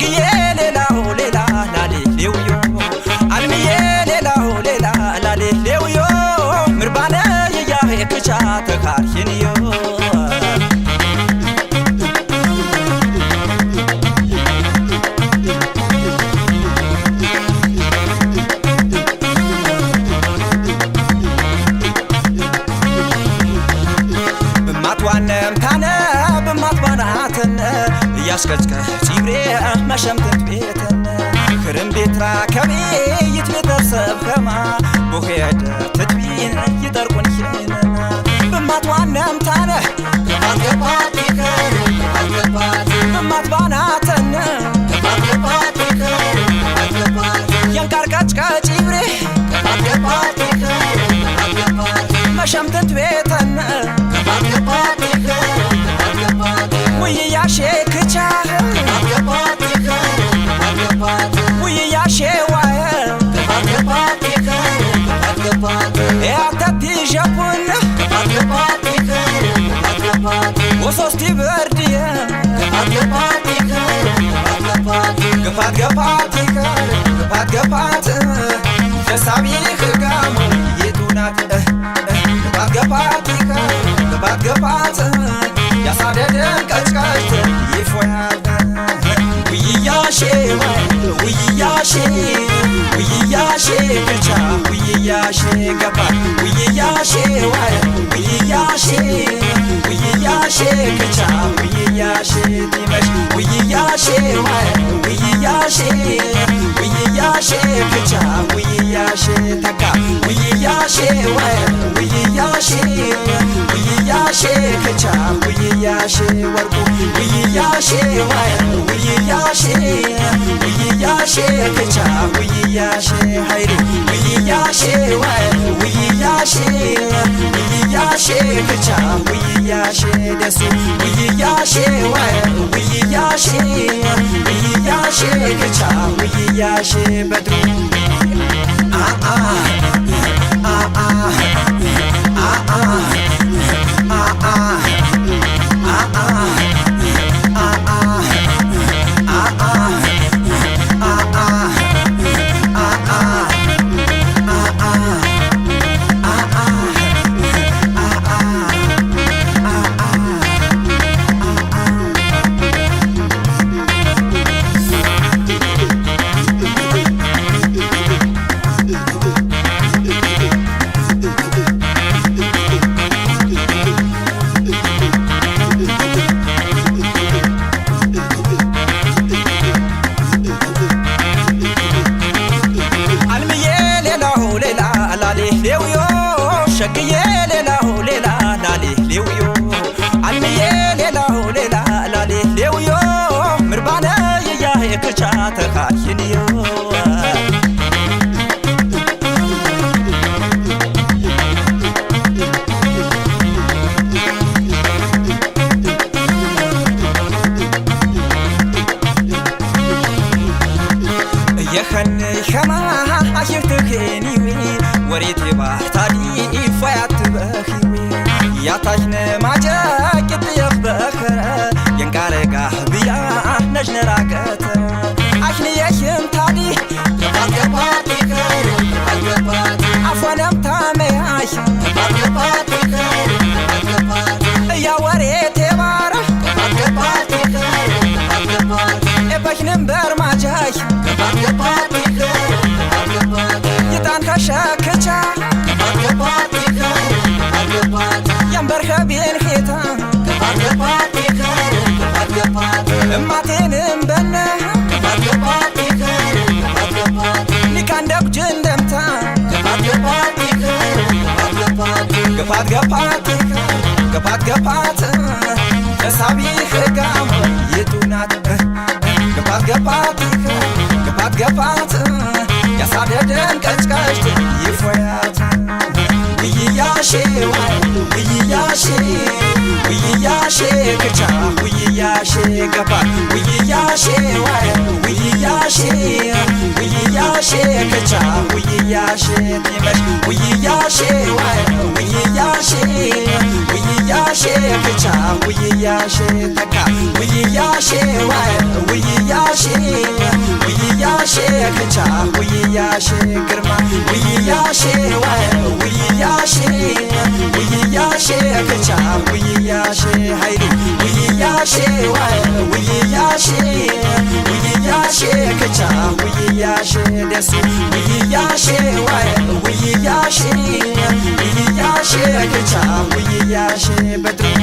ሸግዬ ሌላው ሌላ ላሌሌውዮ አልምዬ ሌላው ሌላ ላሌሌውዮ ምርባነ የያሄ ክቻ ተካርሽንዮ በማትዋነም ታነ በማትባናተን ያስከስከ ፂብሬ መሸምተት ቤተን ክርም ቤትራ ከቤ ይትቤተሰብ ከማ ቦሄደ ትትቢን ይጠርቁን ሄነና በማትዋነም ታነ ከማትገባት ይከር ከማትገባት በማትባናተን ከማትገባት ይከር ከማትገባት ያንቃርቃጭቃ ፂብሬ ከማትገባት ይከር ከማትገባት መሸምተት ቤተን ከማትገባት ይከር ከማትገባት ውይያሼ ክቻ ከማትገባት ይከር ከማትገባት ውይያሼ ዋየ ከማትገባት ይከር ከማትገባት ያተቲ ጀቡን ከማትገባት ይከር ከማትገባት ወሶስቲ በርድየ ከማትገባት ይከር ከማትገባት ገፋት ይከር ገፋት ተሳቢ ህጋሙ የቱናት ገፋት ይከር ገፋት ያሳደደን ቀጭቀጭ ይፎያል ውይያሼ ውይያሼ ውይያሼ ክቻ ውይያሼ ገባ ውይያሼ ዋይ ውይያሼ ውይያሼ ክቻ ውይያሼ ቲመሽ ውይያሼ ዋይ ውይያሼ ውይያሼ ክቻ ውይያሼ ተካ ውይያሼ ዋይ ውይያሼ ውይያሼ ክቻ ውይያሼ ወርቁ ውይያሼ ዋይ ውይያሼ ውይያሼ ክቻ ውይያሼ ኃይሉ ውይያሼ ዋይ ውይያሼ ውይያሼ ክቻ ውይያሼ ደሱ ውይያሼ ዋይ ውይያሼ ውይያሼ ክቻ ውይያሼ በድሩ ሸግዬ ሌላው ሌላ ላሌሌውዮ አልምዬ ሌላው ሌላ ላሌሌውዮ ምርባነ የያሄ ክቻ ተካሽንዮ የኸን ሸማ አሽፍትኬኒዊ ወሬቴ ባህታዲ ፈያት በኺዊ ያታሽነ ማጀቅት የኽበኸረ የንቃረጋ ብያ ነጅነራቀተ አሽነ የሽም ታዲ ከማትገባት ይከር ከማትገባት አፈነም ታመያሽ ከማትገባት ይከር ከማትገባት እያ ወሬቴ ባረ ከማትገባት ይከር ከማትገባት ኤበሽንም በርማጃሽ ከማትገባት ይከር ከማትገባት ይጣን ከሸክቻ ከማትገባት ይከር ከማትገባት የንበርከቤን ኼታ ከማትገባት ይከር ከማትገባት እማቴንም በነ ከማትገባት ይከር ከማትገባት ኒካንደብ ጅንደምታ ከማትገባት ይከር ከማትገባት ገፋት ተሳቢ ህጋሙ የቱናት ገፋት ያሳደደን ቀጭቀጭ ይፎያት ውይያሼ ዋይ ውይያሼ ውይያሼ ክቻ ውይያሼ ገባ ውይያሼ ዋይ ውይያሼ ውይያሼ ክቻ ውይያሼ ቲመሽ ውይያሼ ዋይ ውይያሼ ውይያሼ ክቻ ውይያሼ ተካ ውይያሼ ዋይ ውይያሼ ክቻ ውይያሼ ግርማ ውይያሼ ውይያሼ ውይያሼ ክቻ ውይያሼ ኃይሉ ውይያሼ ውይያሼ ውይያሼ ክቻ ውይያሼ ደሱ ውይያሼ ውይያሼ ውይያሼ ክቻ ውይያሼ በድሩ